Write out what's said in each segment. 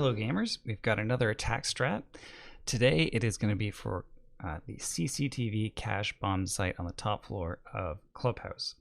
Hello gamers, we've got another attack strat. Today it is going to be for the CCTV cache bomb site on the top floor of Clubhouse.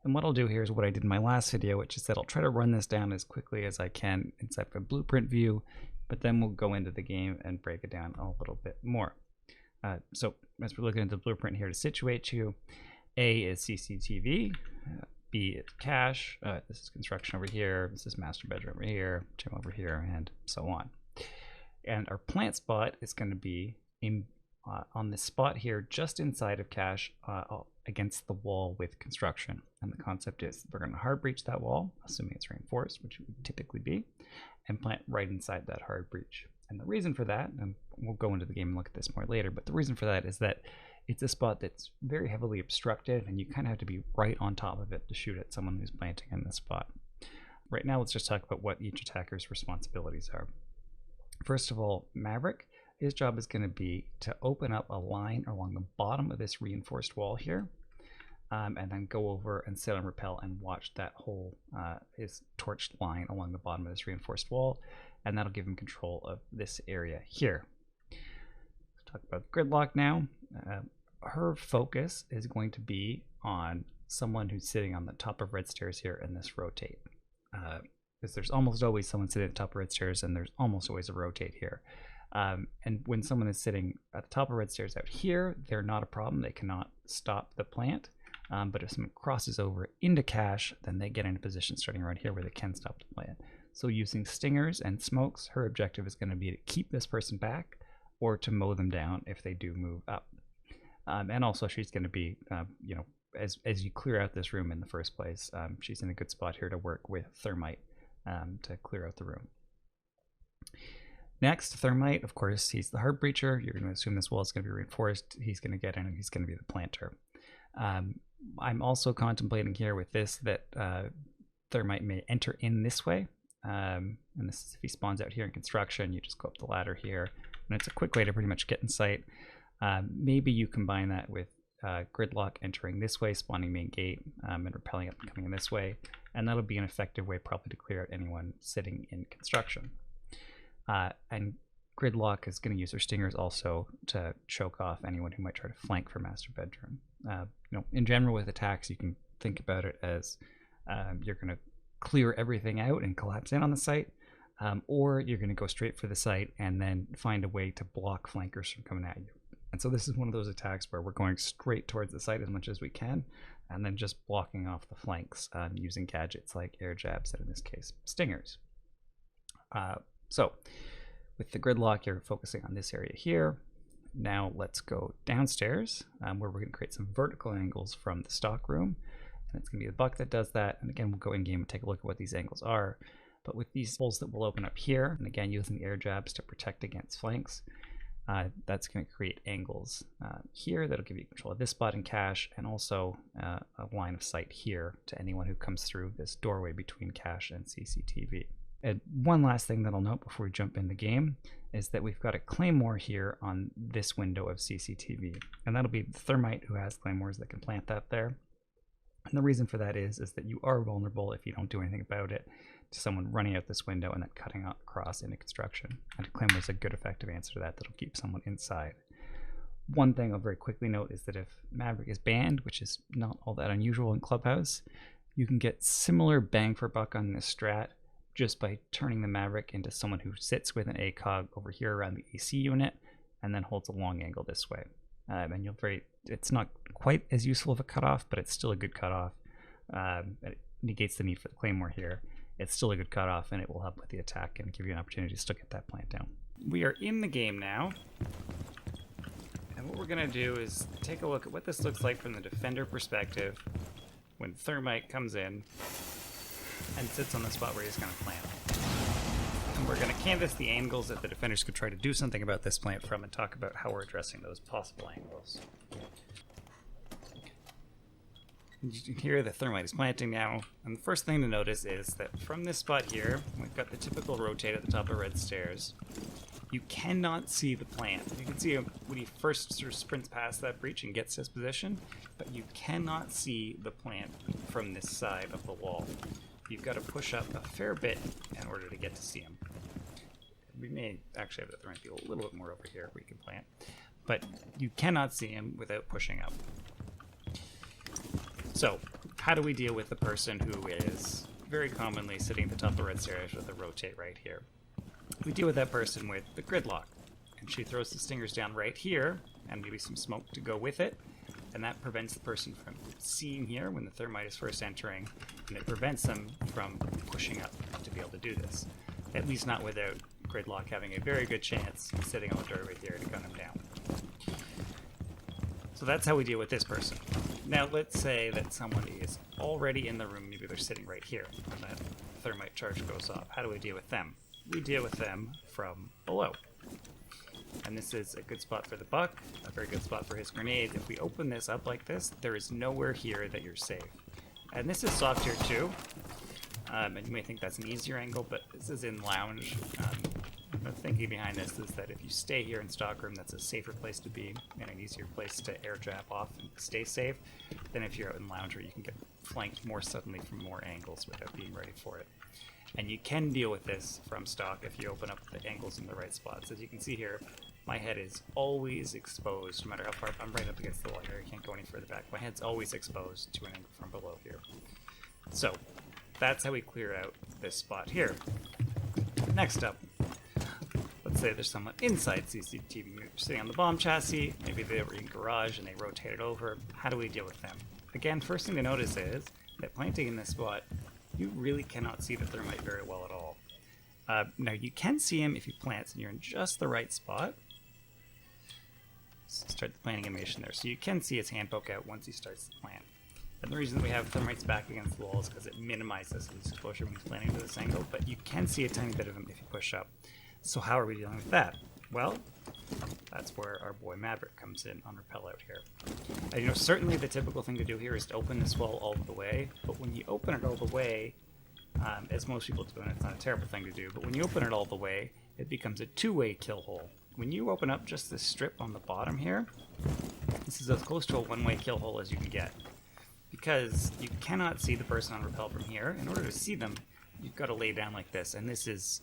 And what I'll do here is what I did in my last video, which is that I'll try to run this down as quickly as I can inside of a blueprint view, but then we'll go into the game and break it down a little bit more. So as we're looking at the blueprint here to situate you, A is CCTV, B is cache, this is construction over here, this is master bedroom over here, gym over here, and so on. And our plant spot is going to be in on this spot here, just inside of cache, against the wall with construction. And the concept is we're going to hard breach that wall, assuming it's reinforced, which it would typically be, and plant right inside that hard breach. And the reason for that, and we'll go into the game and look at this more later, but the reason for that is that it's a spot that's very heavily obstructed, and you kind of have to be right on top of it to shoot at someone who's planting in this spot. Right now, let's just talk about what each attacker's responsibilities are. First of all, Maverick, his job is going to be to open up a line along the bottom of this reinforced wall here, and then go over and sit on rappel and watch that whole his torched line along the bottom of this reinforced wall, and that'll give him control of this area here. Let's talk about Gridlock now. Her focus is going to be on someone who's sitting on the top of red stairs here in this rotate. Because there's almost always someone sitting at the top of red stairs, and there's almost always a rotate here. And when someone is sitting at the top of red stairs out here, they're not a problem. They cannot stop the plant. But if someone crosses over into cache, then they get in a position starting right here where they can stop the plant. So using stingers and smokes, her objective is going to be to keep this person back or to mow them down if they do move up. And also she's going to be, you know, as you clear out this room in the first place, she's in a good spot here to work with Thermite to clear out the room. Next, Thermite, of course, he's the hard breacher. You're going to assume this wall is going to be reinforced. He's going to get in and he's going to be the planter. I'm also contemplating here with this that Thermite may enter in this way. And this is if he spawns out here in construction, you just go up the ladder here. And it's a quick way to pretty much get in sight. Maybe you combine that with Gridlock entering this way, spawning main gate, and repelling up and coming in this way. And that'll be an effective way probably to clear out anyone sitting in construction. And Gridlock is going to use her stingers also to choke off anyone who might try to flank for master bedroom. You know, in general with attacks, you can think about it as you're going to clear everything out and collapse in on the site, or you're going to go straight for the site and then find a way to block flankers from coming at you. And so this is one of those attacks where we're going straight towards the site as much as we can, and then just blocking off the flanks using gadgets like air jabs, and in this case, stingers. So with the Gridlock, you're focusing on this area here. Now let's go downstairs where we're going to create some vertical angles from the stock room. And it's going to be the Buck that does that. And again, we'll go in game and take a look at what these angles are. But with these holes that will open up here, and again, using the air jabs to protect against flanks, that's going to create angles here that'll give you control of this spot in cache, and also a line of sight here to anyone who comes through this doorway between cache and CCTV. And one last thing that I'll note before we jump in the game is that we've got a claymore here on this window of CCTV, and that'll be the Thermite who has claymores that can plant that there. And the reason for that is that you are vulnerable if you don't do anything about it to someone running out this window and then cutting across into construction. And a claymore is a good effective answer to that that'll keep someone inside. One thing I'll very quickly note is that if Maverick is banned, which is not all that unusual in Clubhouse, you can get similar bang for buck on this strat just by turning the Maverick into someone who sits with an ACOG over here around the AC unit and then holds a long angle this way. And it's not quite as useful of a cutoff, but it's still a good cutoff. It negates the need for the claymore here. It's still a good cutoff, and it will help with the attack and give you an opportunity to still get that plant down. We are in the game now, and what we're going to do is take a look at what this looks like from the defender perspective when Thermite comes in and sits on the spot where he's going to plant. And we're going to canvas the angles that the defenders could try to do something about this plant from and talk about how we're addressing those possible angles. You can hear the Thermite is planting now, and the first thing to notice is that from this spot here, we've got the typical rotate at the top of red stairs. You cannot see the plant. You can see him when he first sort of sprints past that breach and gets his position, but you cannot see the plant from this side of the wall. You've got to push up a fair bit in order to get to see him. We may actually have that. There might be a little bit more over here we can plant. But you cannot see him without pushing up. So, how do we deal with the person who is very commonly sitting at the top of the red stairs with a rotate right here? We deal with that person with the gridlock. And she throws the stingers down right here, and maybe some smoke to go with it. And that prevents the person from seeing here when the thermite is first entering, and it prevents them from pushing up to be able to do this. At least not without Gridlock having a very good chance sitting on the doorway here to gun him down. So that's how we deal with this person. Now let's say that someone is already in the room, maybe they're sitting right here, and that thermite charge goes off. How do we deal with them? We deal with them from below. And this is a good spot for the buck, a very good spot for his grenade. If we open this up like this, there is nowhere here that you're safe. And this is soft here too. And you may think that's an easier angle, but this is in lounge. The thinking behind this is that if you stay here in stockroom, that's a safer place to be and an easier place to air jab off and stay safe than if you're out in lounge where you can get flanked more suddenly from more angles without being ready for it. And you can deal with this from stock if you open up the angles in the right spots. As you can see here, my head is always exposed, no matter how far. I'm right up against the wall here, I can't go any further back. My head's always exposed to an angle from below here. So, that's how we clear out this spot here. Next up, let's say there's someone inside CCTV, sitting on the bomb chassis, maybe they were in garage and they rotated over. How do we deal with them? Again, first thing to notice is that planting in this spot, you really cannot see the thermite very well at all. Now you can see him if he plants and you're in just the right spot. Let's start the planting animation there. So you can see his hand poke out once he starts to plant. And the reason that we have thermites back against the wall is because it minimizes his exposure when he's planting to this angle, but you can see a tiny bit of him if you push up. So how are we dealing with that? Well, that's where our boy Maverick comes in on Repel out here. And, certainly the typical thing to do here is to open this wall all the way, but when you open it all the way, as most people do, and it's not a terrible thing to do, but when you open it all the way, it becomes a two-way kill hole. When you open up just this strip on the bottom here, this is as close to a one-way kill hole as you can get. Because you cannot see the person on Repel from here. In order to see them, you've got to lay down like this, and this is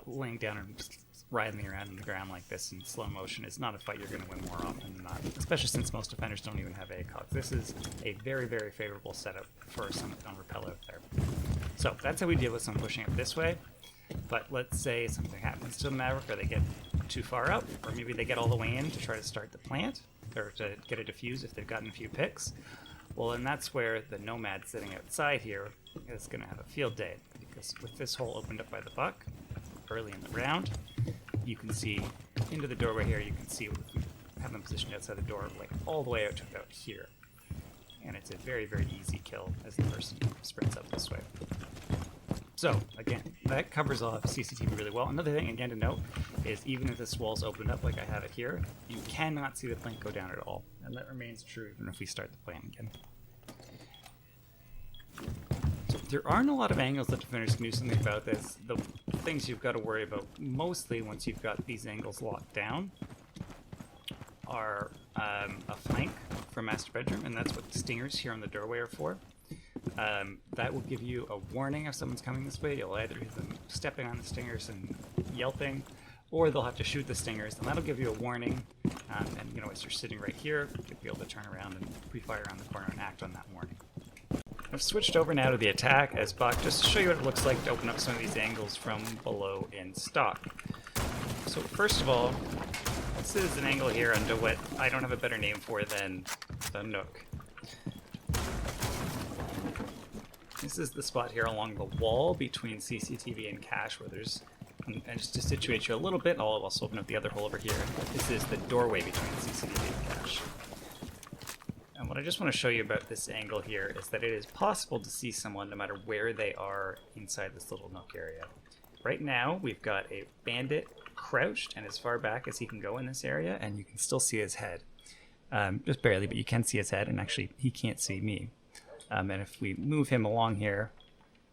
laying down and just writhing around on the ground like this in slow motion is not a fight you're going to win more often than not, especially since most defenders don't even have ACOG. This is a very, very favorable setup for someone on Repel out there. So that's how we deal with someone pushing up this way, but let's say something happens to Maverick, or they get too far up, or maybe they get all the way in to try to start the plant, or to get a defuse if they've gotten a few picks. Well, and that's where the Nomad sitting outside here is going to have a field day, because with this hole opened up by the buck early in the round, you can see into the doorway here. You can see we have them positioned outside the door, like all the way out to about here, and it's a very, very easy kill as the person sprints up this way. So again, that covers off CCTV really well. Another thing again to note is even if this wall's opened up like I have it here, you cannot see the plank go down at all, and that remains true even if we start the plan again. So there aren't a lot of angles that defenders can do something about this. The things you've got to worry about mostly once you've got these angles locked down are a flank from master bedroom, and that's what the stingers here on the doorway are for. That will give you a warning if someone's coming this way. You'll either hear them stepping on the stingers and yelping, or they'll have to shoot the stingers, and that'll give you a warning. And as you're sitting right here, you'll be able to turn around and pre-fire around the corner and act on that warning. I've switched over now to the attack as Buck, just to show you what it looks like to open up some of these angles from below in stock. So first of all, this is an angle here under what I don't have a better name for than the Nook. This is the spot here along the wall between CCTV and cache where there's, and just to situate you a little bit, I'll also open up the other hole over here. This is the doorway between CCTV and cache. And what I just want to show you about this angle here is that it is possible to see someone no matter where they are inside this little nook area. Right now, we've got a bandit crouched and as far back as he can go in this area, and you can still see his head. Just barely, but you can see his head, and actually he can't see me. And if we move him along here,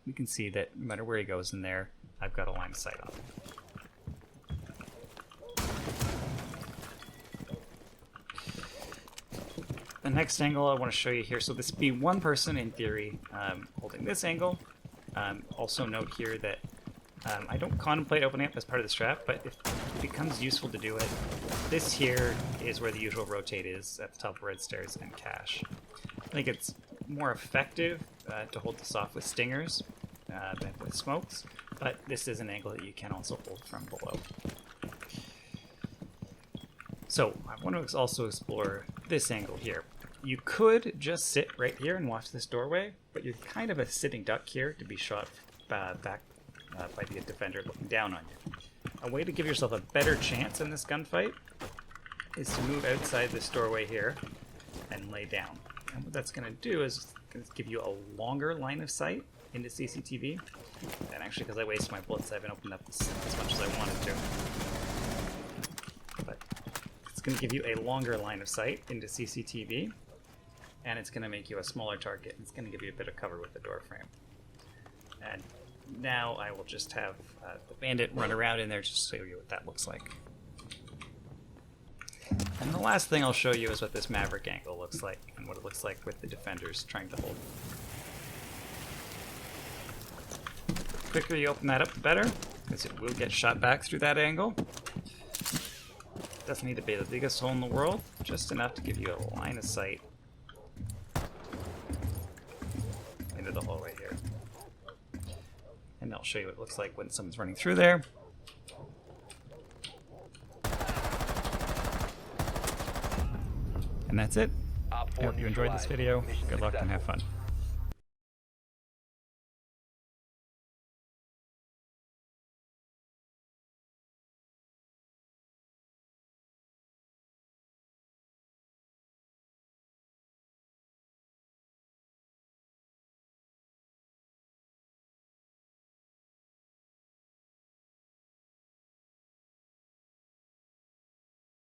we can see that no matter where he goes in there, I've got a line of sight on him. The next angle I want to show you here, so this would be one person in theory holding this angle. Also note here that I don't contemplate opening up as part of the strat, but if it becomes useful to do it, this here is where the usual rotate is, at the top of red stairs and cache. I think it's more effective to hold this off with stingers than with smokes, but this is an angle that you can also hold from below. So I want to also explore this angle here. You could just sit right here and watch this doorway, but you're kind of a sitting duck here to be shot back by the defender looking down on you. A way to give yourself a better chance in this gunfight is to move outside this doorway here and lay down. And what that's going to do is going to give you a longer line of sight into CCTV. And actually, because I wasted my bullets, I haven't opened up as much as I wanted to. But it's going to give you a longer line of sight into CCTV, and it's going to make you a smaller target. It's going to give you a bit of cover with the door frame. And now I will just have the bandit run around in there just to show you what that looks like. And the last thing I'll show you is what this Maverick angle looks like, and what it looks like with the defenders trying to hold. The quicker you open that up, the better, because it will get shot back through that angle. Doesn't need to be the biggest hole in the world, just enough to give you a line of sight into the hallway here. And I'll show you what it looks like when someone's running through there. And that's it. I hope you enjoyed this video. Good luck and have fun.